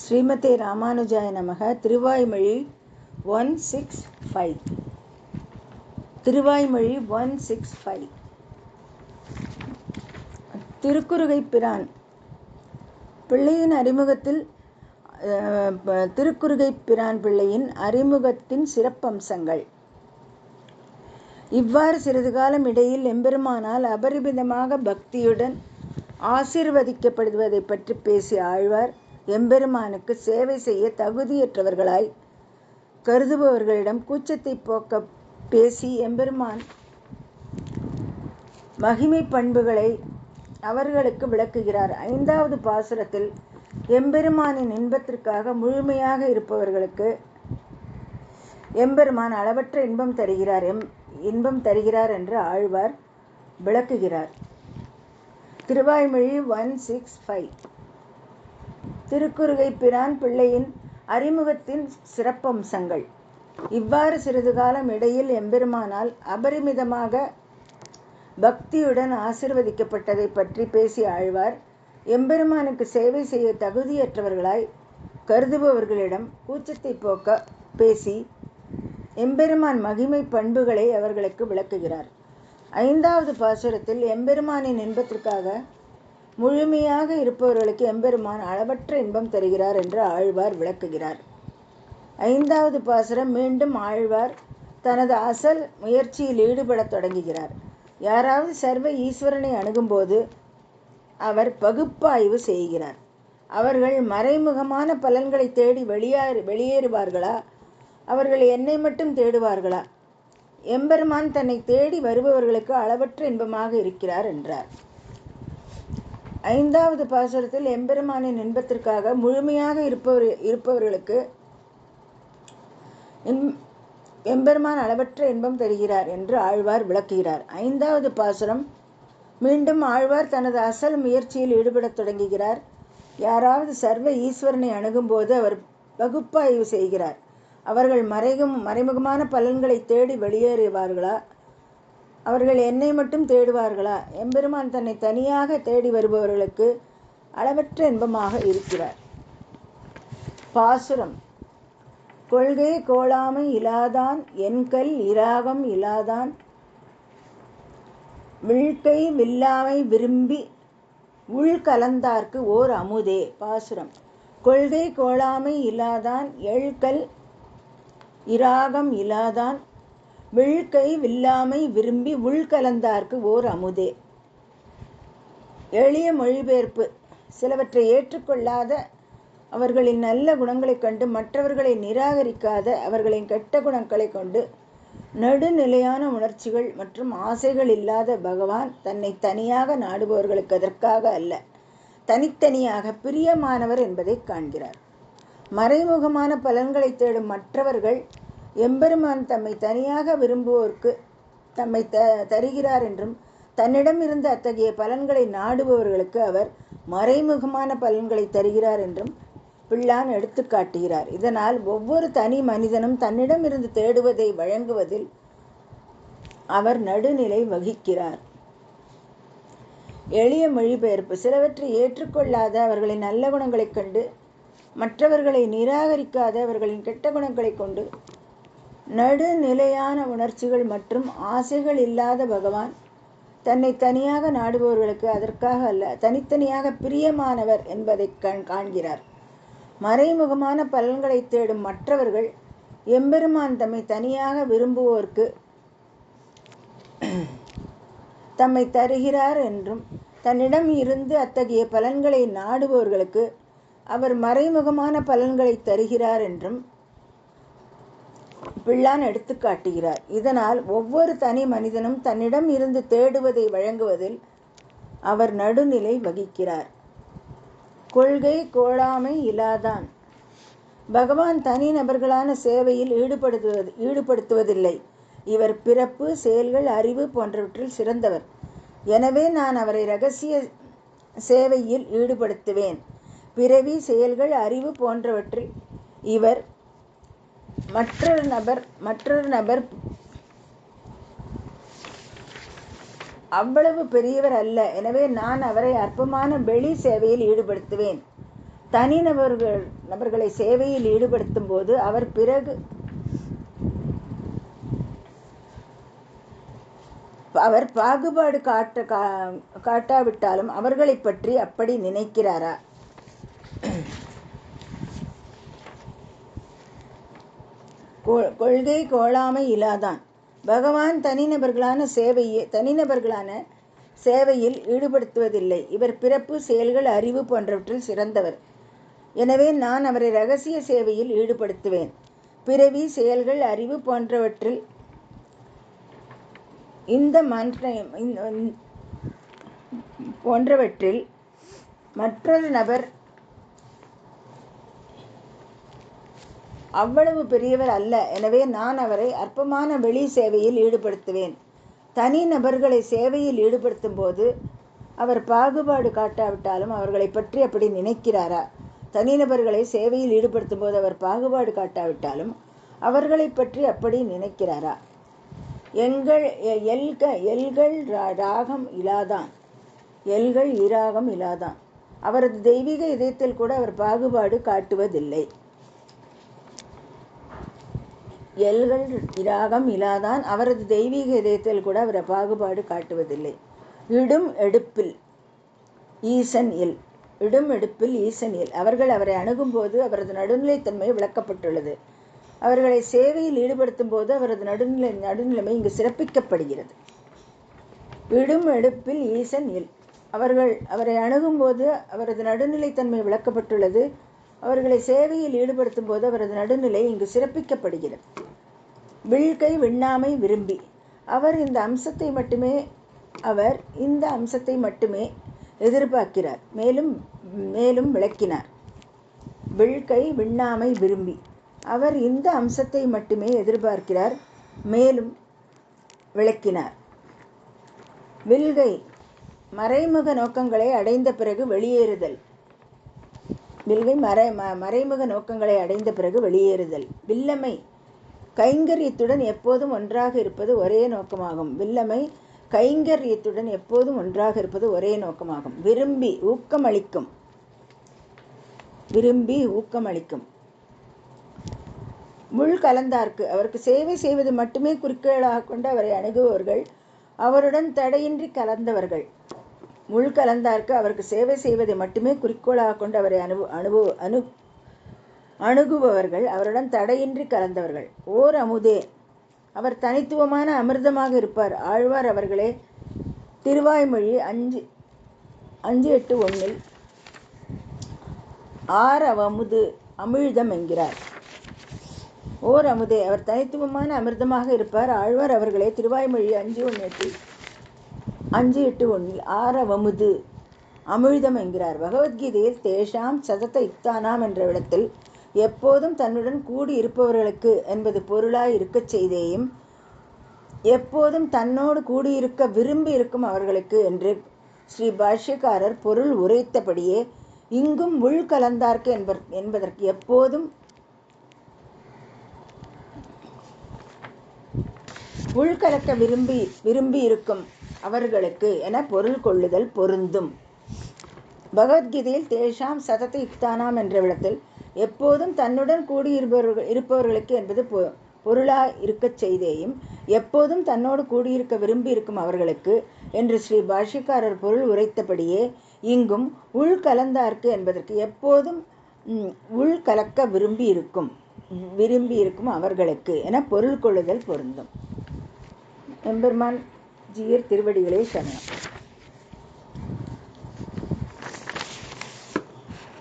ஸ்ரீமதே ராமானுஜாய நமக. திருவாய்மொழி 165. திருவாய்மொழி 165. திருக்குறுகைப் பிரான் பிள்ளையின் அறிமுகத்தில் திருக்குறுகைப் பிரான் பிள்ளையின் அறிமுகத்தின் சிறப்பம்சங்கள். இவ்வாறு சிறிது காலம் இடையில் எம்பெருமானால் அபரிமிதமாக பக்தியுடன் ஆசீர்வதிக்கப்படுவதை பற்றி பேசிய ஆழ்வார், எம்பெருமானுக்கு சேவை செய்ய தகுதியற்றவர்களாய் கருதுபவர்களிடம் கூச்சத்தை போக்க பேசி எம்பெருமான் மகிமை பண்புகளை அவர்களுக்கு விளக்குகிறார். 5வது பாசுரத்தில் எம்பெருமானின் இன்பத்திற்காக முழுமையாக இருப்பவர்களுக்கு எம்பெருமான் அளவற்ற இன்பம் தருகிறார் என்று ஆழ்வார் விளக்குகிறார். திருவாய்மொழி 165. திருக்குறுகைப் பிரான் பிள்ளையின் அறிமுகத்தின் சிறப்பம்சங்கள். இவ்வாறு சிறிது காலம் இடையில் எம்பெருமானால் அபரிமிதமாக பக்தியுடன் ஆசீர்வதிக்கப்பட்டதை பற்றி பேசிய ஆழ்வார், எம்பெருமானுக்கு சேவை செய்ய தகுதியற்றவர்களாய் கருதுபவர்களிடம் கூச்சத்தை போக்க பேசி எம்பெருமான் மகிமை பண்புகளை அவர்களுக்கு விளக்குகிறார். 5வது பாசுரத்தில் எம்பெருமானின் இன்பத்திற்காக முழுமையாக இருப்பவர்களுக்கு எம்பெருமான் அளவற்ற இன்பம் தருகிறார் என்று ஆழ்வார் விளக்குகிறார். 5வது பாசுரம் மீண்டும் ஆழ்வார் தனது அசல் முயற்சியில் ஈடுபடத் தொடங்குகிறார். யாராவது சர்வ ஈஸ்வரனை அணுகும்போது அவர் பகுப்பாய்வு செய்கிறார். அவர்கள் மறைமுகமான பலன்களை தேடி வெளியேறுவார்களா, அவர்கள் என்னை மட்டும் தேடுவார்களா? எம்பெருமான் தன்னை தேடி வருபவர்களுக்கு அளவற்ற இன்பமாக இருக்கிறார் என்றார். 5வது பாசுரத்தில் எம்பெருமானின் இன்பத்திற்காக முழுமையாக இருப்பவர்களுக்கு எம்பெருமான் அளவற்ற இன்பம் தருகிறார் என்று ஆழ்வார் விளக்குகிறார். 5வது பாசுரம் மீண்டும் ஆழ்வார் தனது அசல் முயற்சியில் ஈடுபடத் தொடங்குகிறார். யாராவது சர்வ ஈஸ்வரனை அணுகும்போது அவர் பகுப்பாய்வு செய்கிறார். அவர்கள் மறைமுகமான பலன்களை தேடி வெளியேறுவார்களா, அவர்கள் என்னை மட்டும் தேடுவார்களா? எம்பெருமான் தன்னை தனியாக தேடி வருபவர்களுக்கு அளவற்ற இன்பமாக இருக்கிறார். பாசுரம். கொள்கை கோளாமை இலாதான் என்கல் இராகம் இலாதான் விழ்கை வில்லாமை விரும்பி உள்கலந்தார்க்கு ஓர் அமுதே. பாசுரம். கொள்கை கோளாமை இலாதான் எழ்கல் இராகம் இலாதான் விழ்கை வில்லாமை விரும்பி உள்கலந்தார்க்கு ஓர் அமுதே. எளிய மொழிபெயர்ப்பு. சிலவற்றை ஏற்றுக்கொள்ளாத அவர்களின் நல்ல குணங்களைக் கண்டு மற்றவர்களை நிராகரிக்காத அவர்களின் கெட்ட குணங்களை கொண்டு நடுநிலையான உணர்ச்சிகள் மற்றும் ஆசைகள் இல்லாத பகவான் தன்னை தனியாக நாடுபவர்களுக்கு அதற்காக அல்ல, தனித்தனியாக பிரியமானவர் என்பதை காண்கிறார். மறைமுகமான பலன்களை தேடும் மற்றவர்கள் எம்பெருமான் தம்மை தனியாக விரும்புவோருக்கு தம்மை தருகிறார் என்றும், தன்னிடம் இருந்து அத்தகைய பலன்களை நாடுபவர்களுக்கு அவர் மறைமுகமான பலன்களை தருகிறார் என்றும் பிள்ளான் எடுத்து காட்டுகிறார். இதனால் ஒவ்வொரு தனி மனிதனும் தன்னிடம் இருந்து தேடுவதை வழங்குவதில் அவர் நடுநிலை வகிக்கிறார். எளிய மொழிபெயர்ப்பு. சிலவற்றை ஏற்றுக்கொள்ளாத அவர்களின் நல்ல குணங்களைக் கண்டு மற்றவர்களை நிராகரிக்காத அவர்களின் கெட்ட குணங்களை கொண்டு நடுநிலையான உணர்ச்சிகள் மற்றும் ஆசைகள் இல்லாத பகவான் தன்னை தனியாக நாடுபவர்களுக்கு அதற்காக அல்ல, தனித்தனியாக பிரியமானவர் என்பதை காண்கிறார். மறைமுகமான பலன்களை தேடும் மற்றவர்கள் எம்பெருமான் தம்மை தனியாக விரும்புவோர்க்கு தம்மை தருகிறார் என்றும், தன்னிடம் இருந்து அத்தகைய பலன்களை நாடுபவர்களுக்கு அவர் மறைமுகமான பலன்களை தருகிறார் என்றும் பிள்ளான் எடுத்து காட்டுகிறார். இதனால் ஒவ்வொரு தனி மனிதனும் தன்னிடம் இருந்து தேடுவதை வழங்குவதில் அவர் நடுநிலை வகிக்கிறார். கொள்கை கோளாமை இலாதான். பகவான் தனி நபர்களான சேவையில் ஈடுபடுத்துவதில்லை. இவர் பிறப்பு, செயல்கள், அறிவு போன்றவற்றில் சிறந்தவர். எனவே நான் அவரை இரகசிய சேவையில் ஈடுபடுத்துவேன். பிறவி, செயல்கள், அறிவு போன்றவற்றில் இவர் மற்றொரு நபர் அவ்வளவு பெரியவர் அல்ல. எனவே நான் அவரை அற்பமான வெளி சேவையில் ஈடுபடுத்துவேன். தனி நபர்களை சேவையில் ஈடுபடுத்தும் போது அவர் பாகுபாடு காட்டாவிட்டாலும் அவர்களை பற்றி அப்படி நினைக்கிறாரா? கொள்கை கோளாமை இலாதான். பகவான் தனிநபர்களான சேவையில் ஈடுபடுத்துவதில்லை. இவர் பிறப்பு, செயல்கள், அறிவு போன்றவற்றில் சிறந்தவர். எனவே நான் அவரை இரகசிய சேவையில் ஈடுபடுத்துவேன். பிறவி, செயல்கள், அறிவு போன்றவற்றில் மற்றொரு நபர் அவ்வளவு பெரியவர் அல்ல. எனவே நான் அவரை அற்பமான வெளி சேவையில் ஈடுபடுத்துவேன். தனி நபர்களை சேவையில் ஈடுபடுத்தும் போது அவர் பாகுபாடு காட்டாவிட்டாலும் அவர்களை பற்றி அப்படி நினைக்கிறாரா? தனிநபர்களை சேவையில் ஈடுபடுத்தும் போது அவர் பாகுபாடு காட்டாவிட்டாலும் அவர்களை பற்றி அப்படி நினைக்கிறாரா? எல்கள் இராகம் இலாதான். அவரது தெய்வீக இதயத்தில் கூட அவர் பாகுபாடு காட்டுவதில்லை. எல்கள் இராகம் இலாதான். அவரது தெய்வீக இதயத்தில் கூட அவர் பாகுபாடு காட்டுவதில்லை. இடும் எடுப்பில் ஈசன் இல். அவர்கள் அவரை அணுகும் போது அவரது நடுநிலைத்தன்மை விளக்கப்பட்டுள்ளது. அவர்களை சேவையில் ஈடுபடுத்தும் போது அவரது நடுநிலைமை இங்கு சிறப்பிக்கப்படுகிறது. இடும் எடுப்பில் ஈசன் இல். அவர்கள் அவரை அணுகும் போது அவரது நடுநிலைத்தன்மை விளக்கப்பட்டுள்ளது. அவர்களை சேவையில் ஈடுபடுத்தும் போது அவரது நடுநிலை இங்கு சிறப்பிக்கப்படுகிறது. வில்கை விண்ணாமை விரும்பி. அவர் இந்த அம்சத்தை மட்டுமே எதிர்பார்க்கிறார், மேலும் விளக்கினார். வில்கை விண்ணாமை விரும்பி. அவர் இந்த அம்சத்தை மட்டுமே எதிர்பார்க்கிறார், மேலும் விளக்கினார். வில்கை மறைமுக நோக்கங்களை அடைந்த பிறகு வெளியேறுதல். மறைமுக நோக்கங்களை அடைந்த பிறகு வெளியேறுதல். வில்லமை கைங்கரியத்துடன் எப்போதும் ஒன்றாக இருப்பது ஒரே நோக்கமாகும். விரும்பி ஊக்கமளிக்கும். முள் கலந்தார்க்கு. அவருக்கு சேவை செய்வது மட்டுமே குறிக்கோளாக கொண்டு அவரை அணுகுபவர்கள் அவருடன் தடையின்றி கலந்தவர்கள். முள் கலந்தார்க்கு. அவருக்கு சேவை செய்வதை மட்டுமே குறிக்கோளாக கொண்டு அவரை அணுகுபவர்கள் அவருடன் தடையின்றி கலந்தவர்கள். ஓர் அமுதே. அவர் தனித்துவமான அமிர்தமாக இருப்பார். ஆழ்வார் அவர்களே திருவாய்மொழி 5:8 ஆரவமுது அமிழ்தம் என்கிறார். ஓர் அமுதே. அவர் தனித்துவமான அமிர்தமாக இருப்பார். ஆழ்வார் அவர்களே திருவாய்மொழி 5:8 ஆரவமுது அமிழ்தம் என்கிறார். பகவத்கீதையில் தேஷாம் சதத யுக்தானாம் என்ற இடத்தில் எப்போதும் தன்னுடன் கூடி இருப்பவர்களுக்கு என்பது பொருளாய் இருக்கச் செய்தேயும் எப்போதும் தன்னோடு கூடியிருக்க விரும்பி இருக்கும் அவர்களுக்கு என்று ஸ்ரீ பாஷ்யக்காரர் பொருள் உரைத்தபடியே இங்கும் உள் கலந்தார்க்கு என்பதற்கு எப்போதும் உள்கலக்க விரும்பி இருக்கும் அவர்களுக்கு என பொருள் கொள்ளுதல் பொருந்தும். பகவத்கீதையில் தேஷாம் சதத யுக்தானாம் என்ற இடத்தில் எப்போதும் தன்னுடன் கூடியிருப்பவர்களுக்கு என்பது பொருளாய் இருக்கச் செய்தேயும் எப்போதும் தன்னோடு கூடியிருக்க விரும்பி இருக்கும் அவர்களுக்கு என்று ஸ்ரீ பாஷ்யக்காரர் பொருள் உரைத்தபடியே இங்கும் உள் கலந்தார்க்கு என்பதற்கு எப்போதும் உள் கலக்க விரும்பி இருக்கும் அவர்களுக்கு என பொருள் கொள்ளுதல் பொருந்தும். எம்பெருமான் ஜீயர் திருவடிகளே சரணம்.